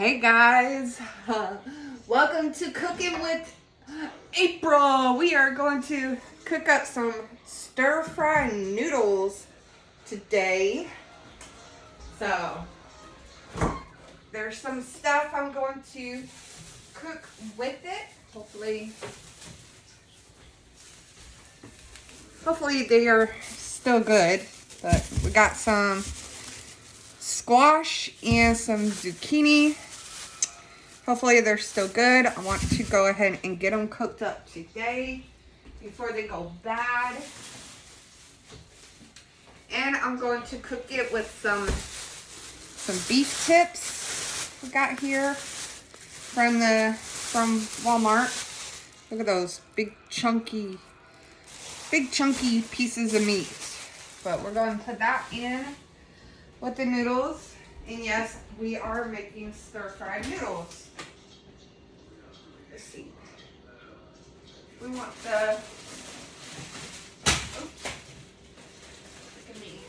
Hey guys, welcome to Cooking with April. We are going to cook up some stir-fry noodles today. So, there's some stuff I'm going to cook with it. Hopefully they are still good. But we got some squash and some zucchini. Hopefully they're still good. I want to go ahead and get them cooked up today before they go bad. And I'm going to cook it with some beef tips we got here from Walmart. Look at those big chunky pieces of meat. But we're going to put that in with the noodles. And yes, we are making stir-fried noodles. Let's see. We want the... Oops. Look at me.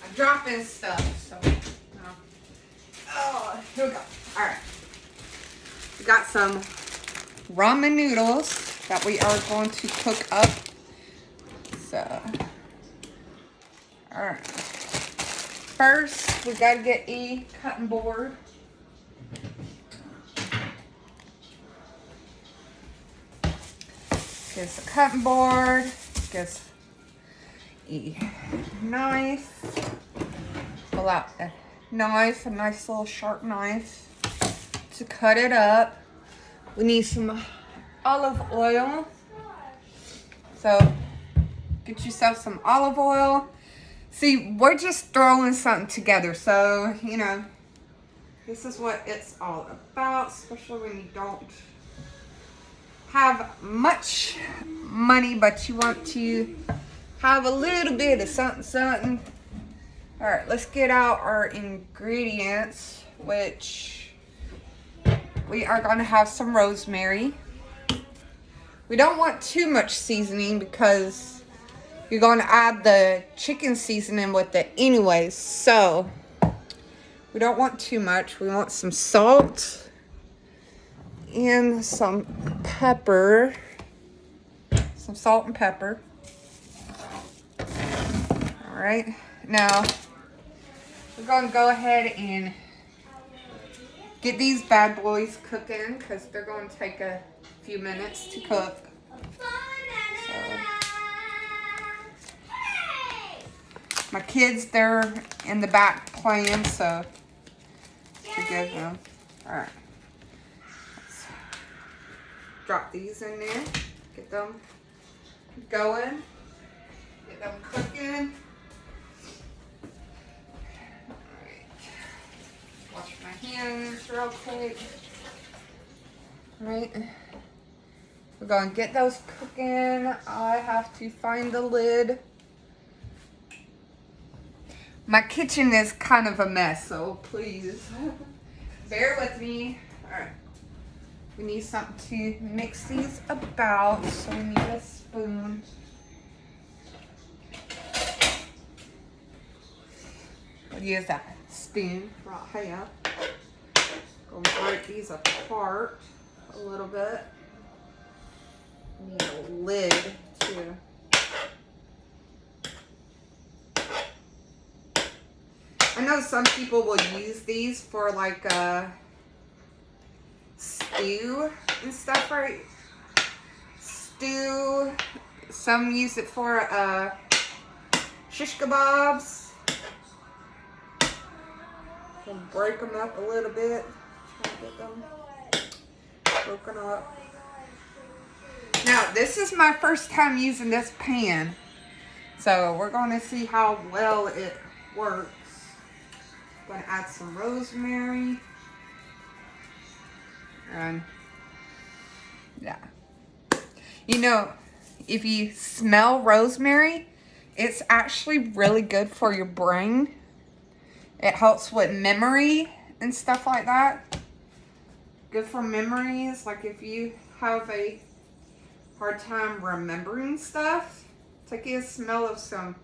I'm dropping stuff, so... No. Oh, here we go. Alright. We got some ramen noodles that we are going to cook up. So... Alright. First, we gotta get a cutting board. Gets a cutting board. Gets a knife. Pull out a knife, a nice little sharp knife to cut it up. We need some olive oil. So, get yourself some olive oil. See, we're just throwing something together, so, you know, this is what it's all about, especially when you don't have much money, but you want to have a little bit of something. All right, let's get out our ingredients, which we are going to have some rosemary. We don't want too much seasoning because you're going to add the chicken seasoning with it anyways, so we don't want too much. We want some salt and some pepper. Some salt and pepper. All right, now we're going to go ahead and get these bad boys cooking because they're going to take a few minutes to cook. My kids, they're in the back playing, so forgive them. Alright. Let's drop these in there. Get them going. Get them cooking. Alright. Wash my hands real quick. Alright. We're going to get those cooking. I have to find the lid. My kitchen is kind of a mess, so please bear with me. Alright. We need something to mix these about, so we need a spoon. We'll use that spoon right here. Gonna break these apart a little bit. Need a lid too. I know some people will use these for like a stew and stuff, right? Stew. Some use it for shish kebabs. Gonna break them up a little bit. Try to get them broken up. Now, this is my first time using this pan. So we're going to see how well it works. Going to add some rosemary. And yeah. You know, if you smell rosemary, it's actually really good for your brain. It helps with memory and stuff like that. Good for memories. Like if you have a hard time remembering stuff, take a smell of some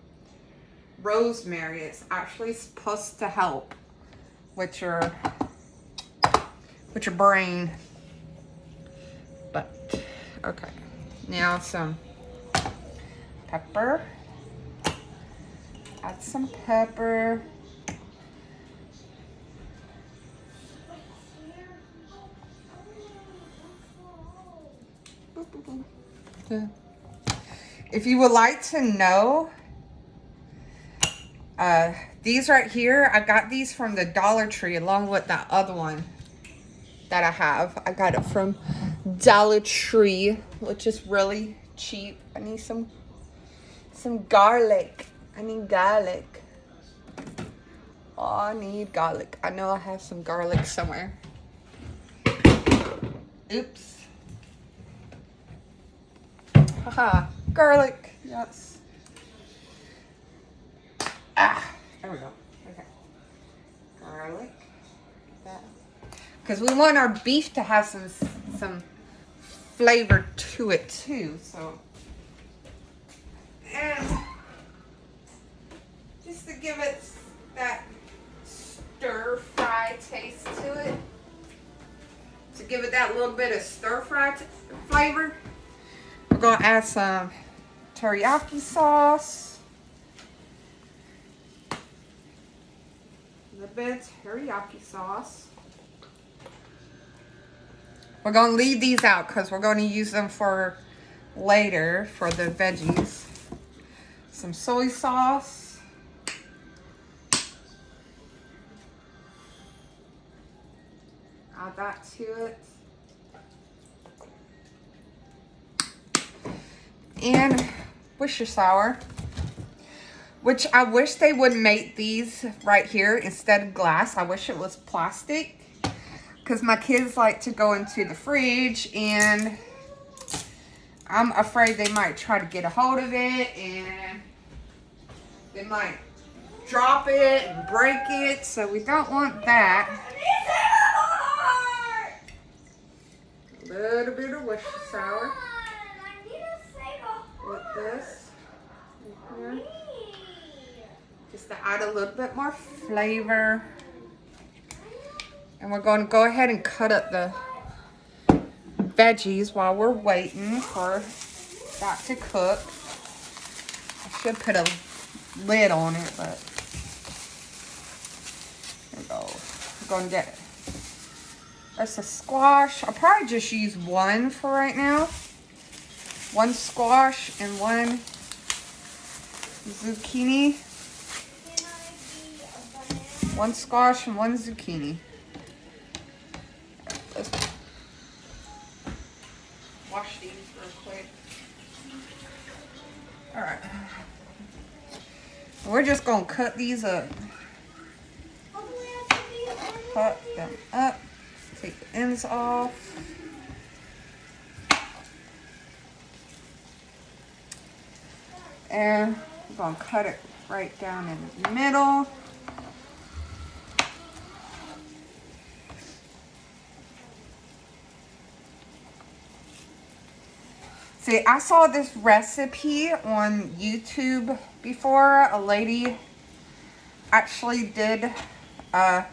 rosemary. It's actually supposed to help with your with your brain. But, okay. Now some pepper. Add some pepper. If you would like to know, these right here, I got these from the Dollar Tree along with that other one that I have. I got it from Dollar Tree, which is really cheap. I need some garlic. I need garlic. Oh, I need garlic. I know I have some garlic somewhere. Oops. Haha, garlic. Yes. Ah, there we go. Okay. Garlic. Because we want our beef to have some flavor to it too. So, and just to give it that stir fry taste to it, to give it that little bit of stir fry flavor, we're gonna add some teriyaki sauce. A little bit of teriyaki sauce. We're going to leave these out because we're going to use them for later for the veggies. Some soy sauce. Add that to it. And Worcestershire, which I wish they would make these right here instead of glass. I wish it was plastic. Because my kids like to go into the fridge and I'm afraid they might try to get a hold of it and they might drop it and break it. So we don't want that. A little bit of Worcestershire with this. Here. Just to add a little bit more flavor. And we're going to go ahead and cut up the veggies while we're waiting for that to cook. I should put a lid on it, but here we go. We're going to get that's a squash. I'll probably just use one for right now. One squash and one zucchini. One squash and one zucchini. Let's wash these real quick. Alright. We're just going to cut these up. Cut them up. Take the ends off. And we're going to cut it right down in the middle. See, I saw this recipe on YouTube before. A lady actually did a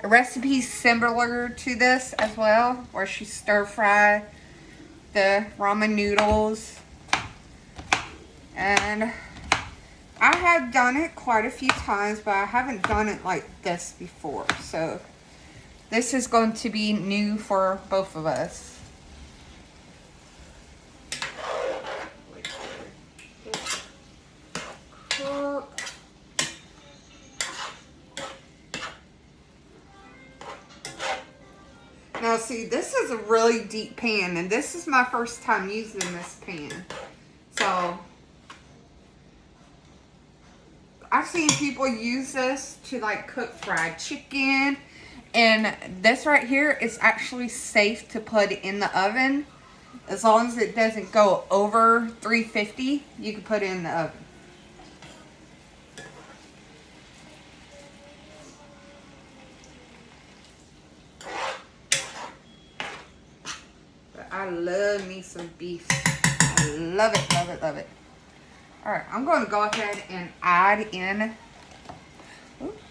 recipe similar to this as well, where she stir fried the ramen noodles. And I have done it quite a few times, but I haven't done it like this before. So this is going to be new for both of us. Now see, this is a really deep pan, and this is my first time using this pan. So I've seen people use this to like cook fried chicken, and this right here is actually safe to put in the oven. As long as it doesn't go over 350, you can put it in the oven. I love me some beef. I love it, love it, love it. Alright, I'm going to go ahead and add in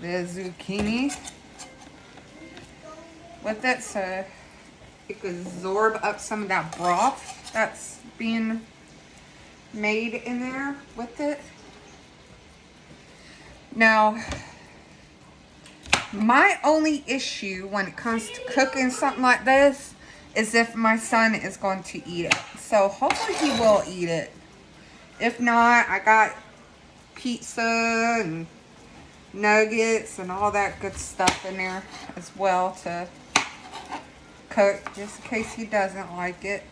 the zucchini. with it so it could absorb up some of that broth that's being made in there with it. Now, my only issue when it comes to cooking something like this is if my son is going to eat it. So hopefully he will eat it. If not, I got pizza and nuggets and all that good stuff in there as well to cook, just in case he doesn't like it.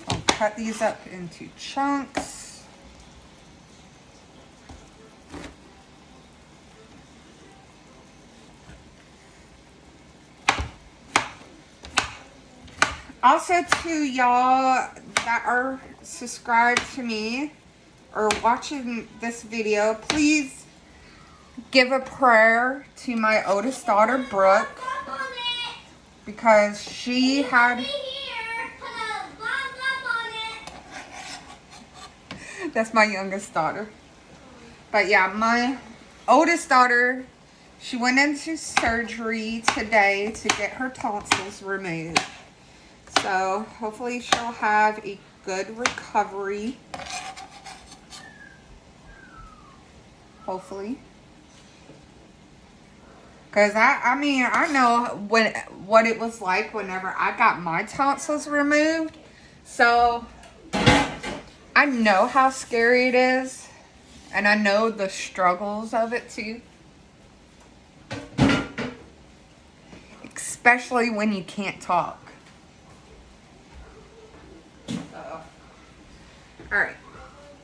I'll cut these up into chunks. Also, to y'all that are subscribed to me or watching this video, please give a prayer to my oldest daughter, Brooke, because she had... That's my youngest daughter. But yeah, my oldest daughter, she went into surgery today to get her tonsils removed. So hopefully she'll have a good recovery. Hopefully. Because I mean, I know what it was like whenever I got my tonsils removed. So I know how scary it is. And I know the struggles of it too. Especially when you can't talk. Alright.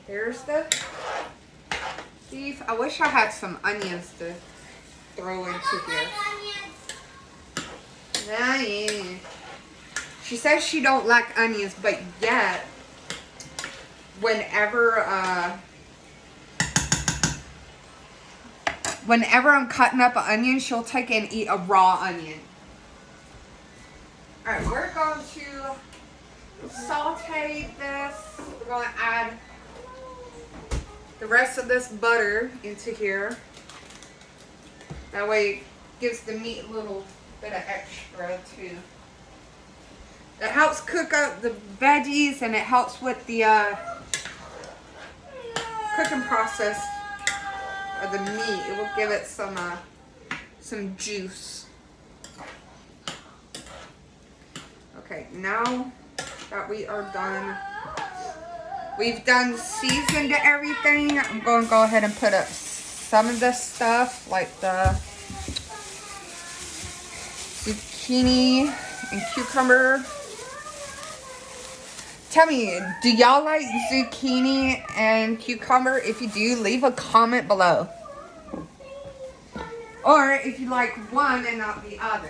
There's the beef. I wish I had some onions to throw into here. Yeah. She says she don't like onions, but yet whenever I'm cutting up an onion, she'll take and eat a raw onion. Alright, we're going to saute this. We're going to add the rest of this butter into here. That way it gives the meat a little bit of extra too. It helps cook up the veggies and it helps with the cooking process of the meat. It will give it some juice. Okay, now that we are done, we've done seasoned everything. I'm going to go ahead and put up some of this stuff, like the zucchini and cucumber. Tell me, do y'all like zucchini and cucumber? If you do, leave a comment below. Or if you like one and not the other.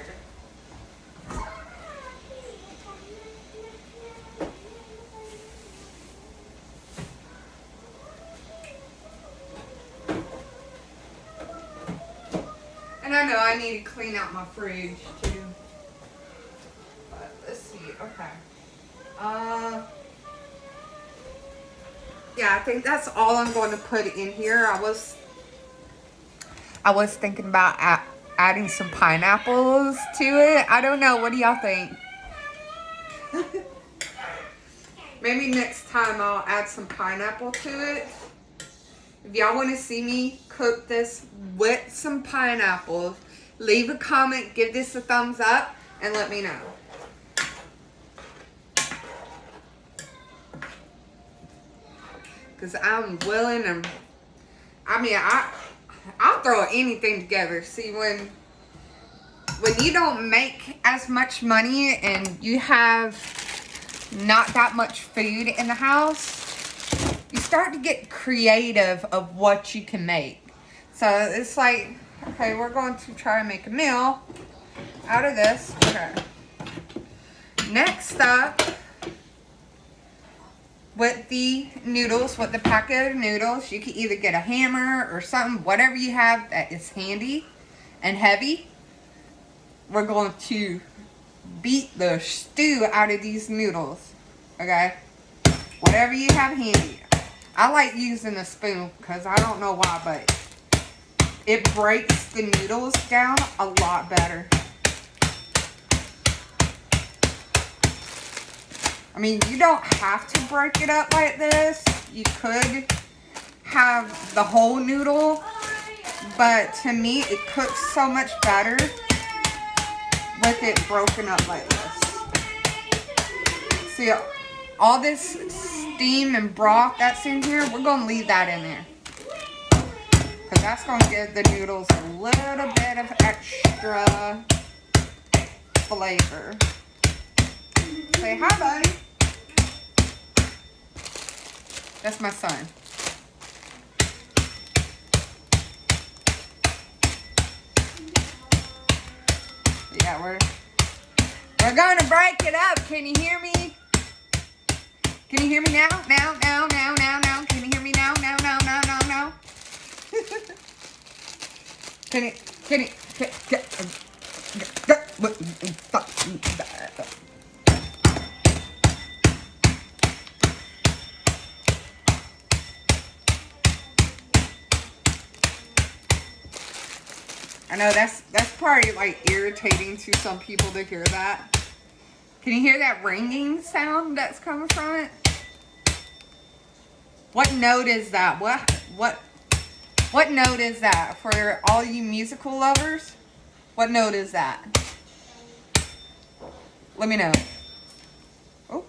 And I know I need to clean out my fridge too. But let's see. Okay. Yeah, I think that's all I'm going to put in here. I was thinking about adding some pineapples to it. I don't know. What do y'all think? Maybe next time I'll add some pineapple to it. If y'all want to see me cook this with some pineapples, leave a comment, give this a thumbs up, and let me know. Because I'm willing and, I mean, I'll throw anything together. See, when you don't make as much money and you have not that much food in the house, you start to get creative of what you can make. So it's like, okay, we're going to try and make a meal out of this. Okay. Next up, with the noodles, with the packet of noodles, you can either get a hammer or something, whatever you have that is handy and heavy. We're going to beat the stew out of these noodles, okay? Whatever you have handy. I like using a spoon because I don't know why, but it breaks the noodles down a lot better. I mean, you don't have to break it up like this. You could have the whole noodle, but to me, it cooks so much better with it broken up like this. See, all this steam and broth that's in here, we're going to leave that in there. Because that's going to give the noodles a little bit of extra flavor. Say hi, buddy. That's my son. Yeah, we're going to break it up. Can you hear me? Can you hear me now? Now. Can you hear me now? Now. Can I know that's probably like irritating to some people to hear that. Can you hear that ringing sound that's coming from it? What note is that? What note is that for all you musical lovers? What note is that? Let me know. Oh.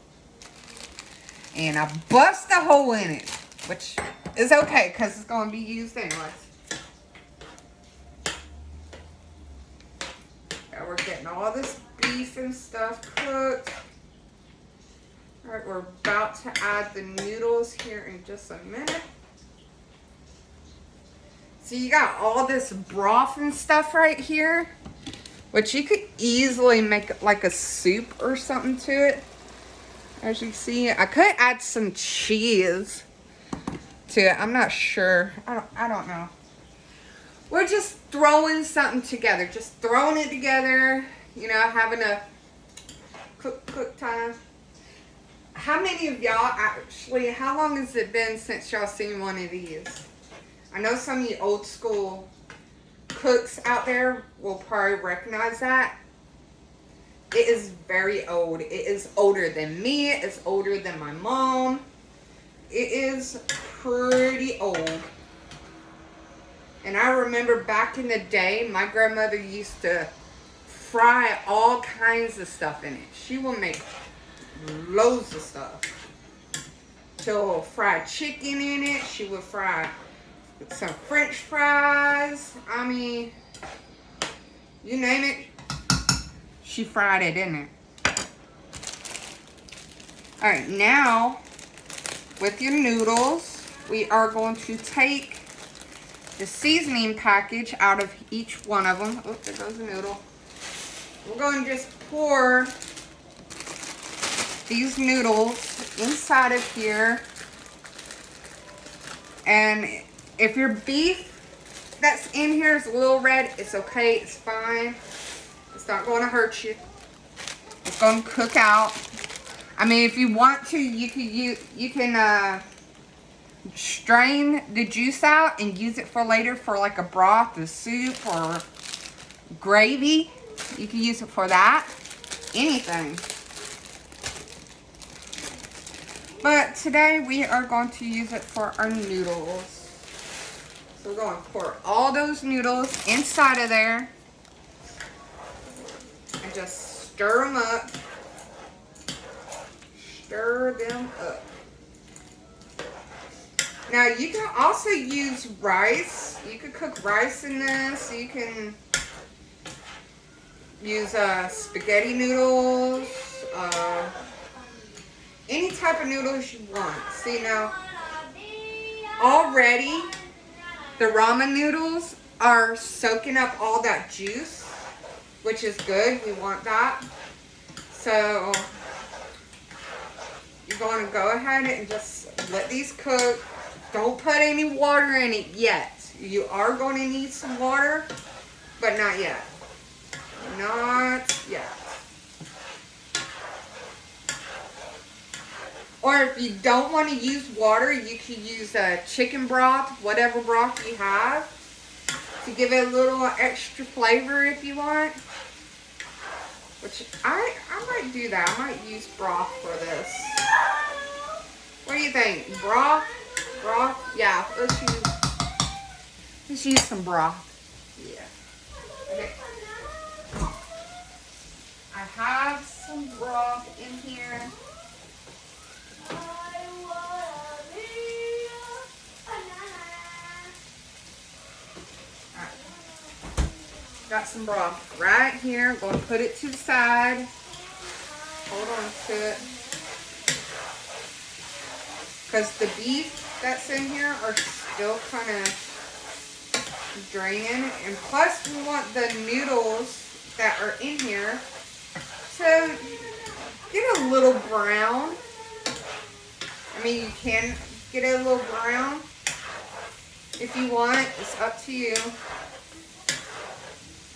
And I bust a hole in it, which is okay because it's going to be used anyways. We're getting all this beef and stuff cooked. Alright, we're about to add the noodles here in just a minute. So you got all this broth and stuff right here, which you could easily make like a soup or something to it. As you see, I could add some cheese to it. I'm not sure. I don't know. We're just throwing something together. Just throwing it together. You know, having a cook time. How many of y'all actually, how long has it been since y'all seen one of these? I know some of you old school cooks out there will probably recognize that. It is very old. It is older than me. It's older than my mom. It is pretty old. And I remember back in the day, my grandmother used to fry all kinds of stuff in it. She will make loads of stuff. She'll fry chicken in it. She would fry some French fries. I mean, you name it, she fried it in there. Alright, now with your noodles, we are going to take the seasoning package out of each one of them. Oh, there goes the noodle. We're going to just pour these noodles inside of here. And if your beef that's in here is a little red, it's okay, it's fine. It's not going to hurt you. It's going to cook out. I mean, if you want to, you can strain the juice out and use it for later for like a broth, a soup, or gravy. You can use it for that. Anything. But today we are going to use it for our noodles. So we're going to pour all those noodles inside of there and just stir them up. Stir them up. Now you can also use rice. You could cook rice in this. You can use spaghetti noodles. Any type of noodles you want. See now, already the ramen noodles are soaking up all that juice, which is good. We want that. So you're going to go ahead and just let these cook. Don't put any water in it yet. You are going to need some water, but not yet. Not yet. Or if you don't want to use water, you can use chicken broth, whatever broth you have. to give it a little extra flavor if you want. Which I might do that. I might use broth for this. What do you think? Broth? Broth? Yeah, let's use some broth. Yeah. Okay. I have some broth in here. Got some broth right here. I'm going to put it to the side. Hold on to it. Because the beef that's in here are still kind of draining. And plus we want the noodles that are in here to get a little brown. I mean, you can get it a little brown if you want. It's up to you.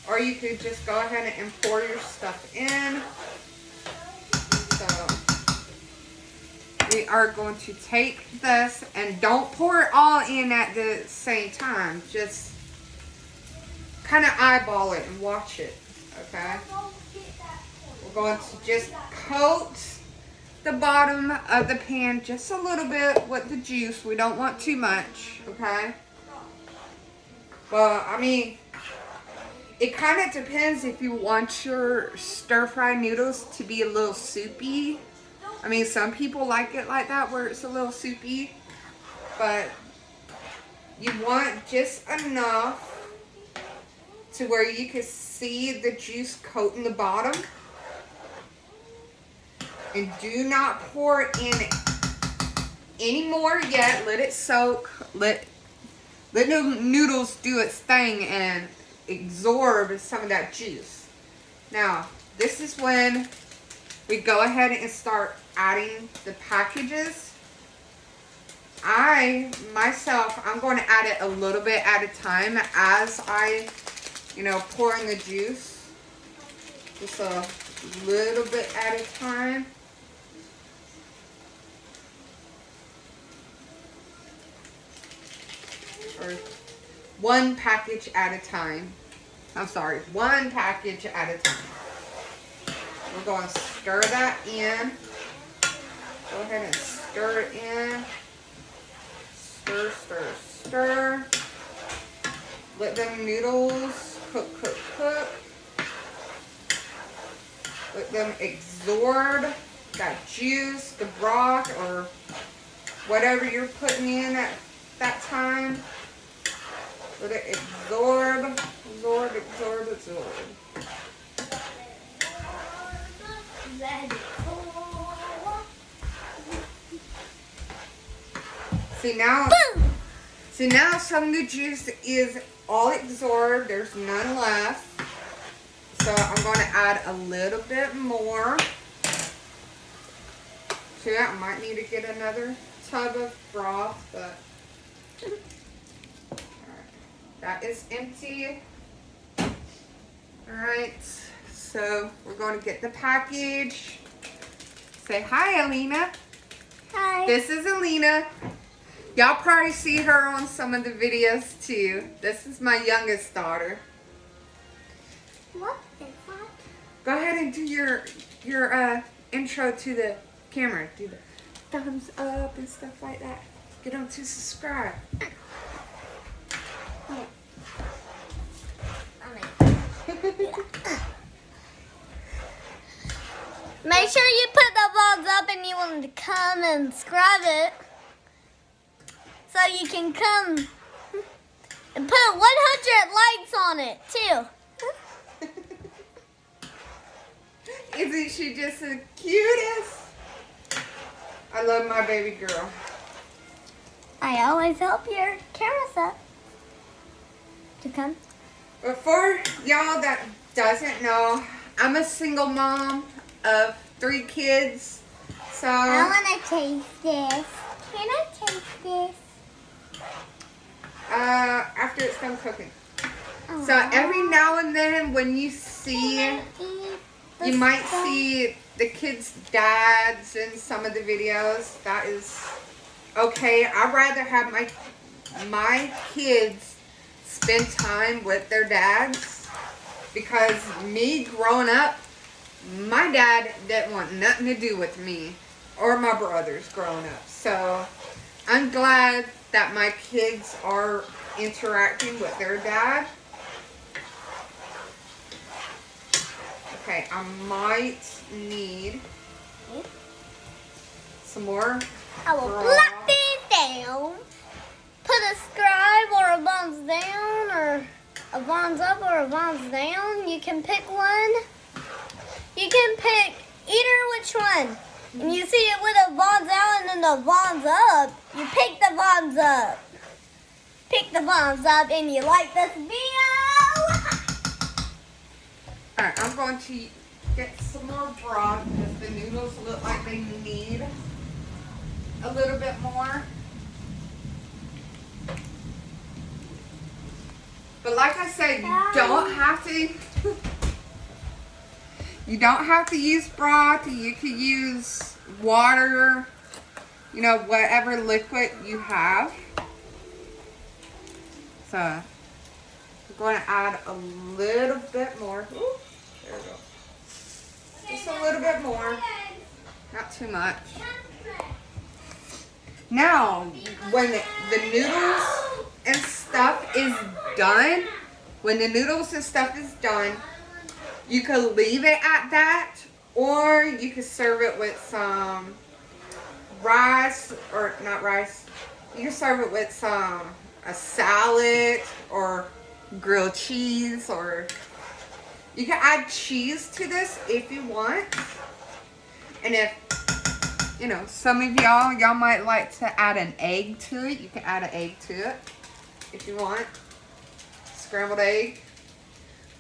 Or you could just go ahead and pour your stuff in. So we are going to take this, and don't pour it all in at the same time. Just kind of eyeball it and watch it, okay? We're going to just coat the bottom of the pan just a little bit with the juice. We don't want too much, okay? Well, I mean, it kind of depends if you want your stir-fry noodles to be a little soupy. I mean, some people like it like that, where it's a little soupy. But you want just enough to where you can see the juice coating the bottom. And do not pour in any more yet. Let it soak. Let the noodles do its thing and absorb some of that juice. Now, this is when we go ahead and start adding the packages. I'm going to add it a little bit at a time as I, pour in the juice. Just a little bit at a time. Or one package at a time. I'm sorry, one package at a time. We're going to stir that in. Go ahead and stir it in. Stir, stir, stir. Let them noodles cook, cook, cook. Let them absorb that juice, the broth, or whatever you're putting in at that time. Let it absorb, absorb, absorb, absorb. See now some of the juice is all absorbed. There's none left. So I'm going to add a little bit more to it. I might need to get another tub of broth, but that is empty. Alright, so we're going to get the package. Say hi, Alina. Hi. This is Alina. Y'all probably see her on some of the videos too. This is my youngest daughter. What is that? Go ahead and do your intro to the camera. Do the thumbs up and stuff like that. Get them to subscribe. Make sure you put the vlogs up and you want to come and subscribe it. So you can come and put 100 likes on it too. Isn't she just the cutest? I love my baby girl. I always help your camera set to come. But for y'all that doesn't know, I'm a single mom of 3 kids. So I want to taste this. Can I taste this? after it's done cooking. So every now and then when you see, you might see the kids' dads in some of the videos. That is okay. I'd rather have my kids spend time with their dads. Because me growing up, my dad didn't want nothing to do with me or my brothers growing up. So I'm glad that my kids are interacting with their dad. Okay, I might need some more. I will Bra. plop these down. Put a scribe or a bonds down, or a bonds up or a bonds down. You can pick one. You can pick either which one. And you see it with a bonds out and then the bonds up. You pick the bonds up. Pick the bonds up and you like this video. Alright, I'm going to get some more broth because the noodles look like they need a little bit more. But like I said, you don't have to you don't have to use broth. You could use water, you know, whatever liquid you have. So I'm going to add a little bit more. Ooh, there we go. Just a little bit more, not too much. Now, when the noodles and stuff is done, you can leave it at that, or you can serve it with some rice, or not rice. You can serve it with a salad or grilled cheese, or you can add cheese to this if you want. And if, you know, some of y'all might like to add an egg to it. You can add an egg to it if you want. Scrambled egg.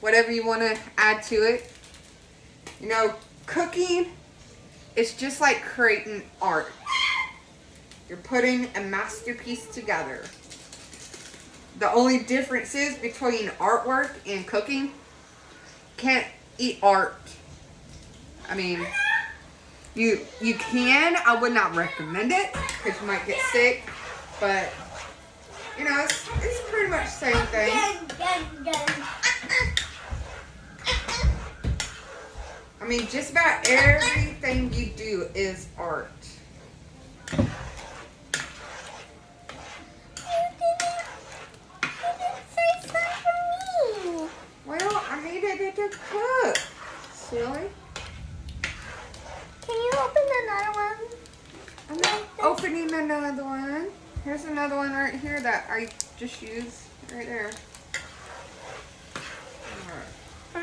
Whatever you want to add to it. You know, cooking is just like creating art. You're putting a masterpiece together. The only difference is between artwork and cooking. Can't eat art. I mean, you can. I would not recommend it because you might get sick. But you know, it's pretty much the same thing. I mean, just about everything you do is art. You didn't say something for me. Well, I needed it to cook. Silly. Can you open another one? I'm not opening another one. Here's another one right here that I just used right there. Alright.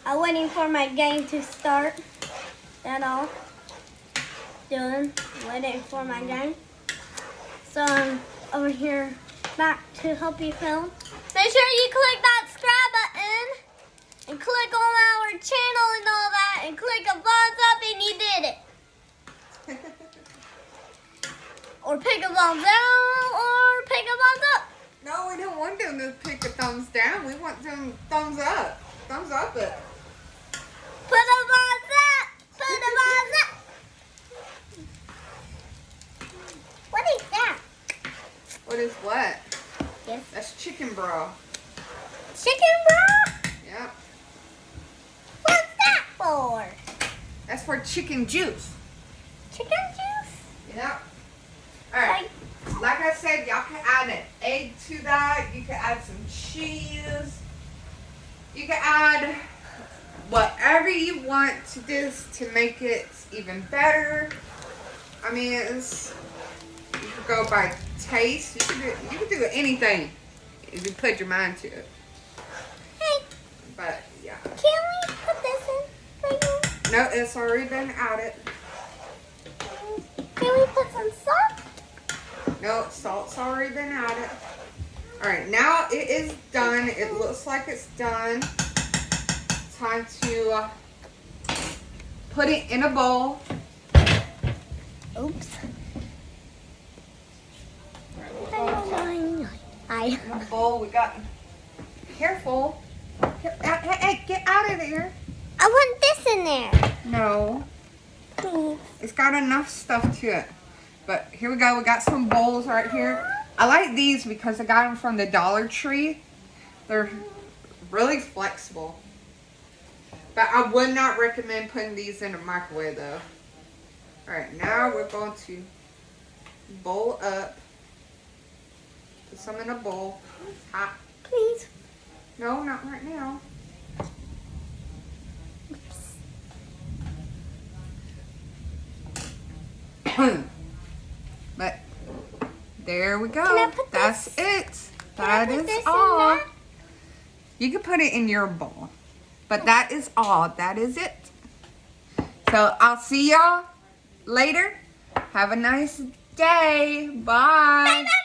I'm waiting for my game to start. That's all. Waiting for my game. So I'm over here back to help you film. Make sure you click that subscribe button and click on our channel and all that and click a thumbs up and you did it. Or pick a thumbs down or pick a thumbs up. No, we don't want them to pick a thumbs down. We want them thumbs up. Thumbs up it. Put a thumbs up. Put a thumbs up. What is that? What is what? Yes. That's chicken broth. Chicken broth? Yep. What's that for? That's for chicken juice. Chicken juice? Yep. Alright. Like I said, y'all can add an egg to that. You can add some cheese. You can add whatever you want to this to make it even better. I mean, it's, you could go by taste. You could do anything if you put your mind to it. Hey. But yeah. Can we put this in right now? No, it's already been added. Can we put some salt? No, salt's already been added. Alright, now it is done. It looks like it's done. Time to put it in a bowl. Oops. In a bowl, we got, careful. Hey, get out of there. I want this in there. No. It's got enough stuff to it. But here we go. We got some bowls right here. I like these because I got them from the Dollar Tree. They're really flexible. But I would not recommend putting these in a microwave though. Alright, now we're going to bowl up. Put some in a bowl. Hot. Please. No, not right now. But there we go. Can I put That's this? it. Can I That put is this in all. there? You can put it in your bowl. But that is all. That is it. So I'll see y'all later. Have a nice day. Bye. Bye, bye.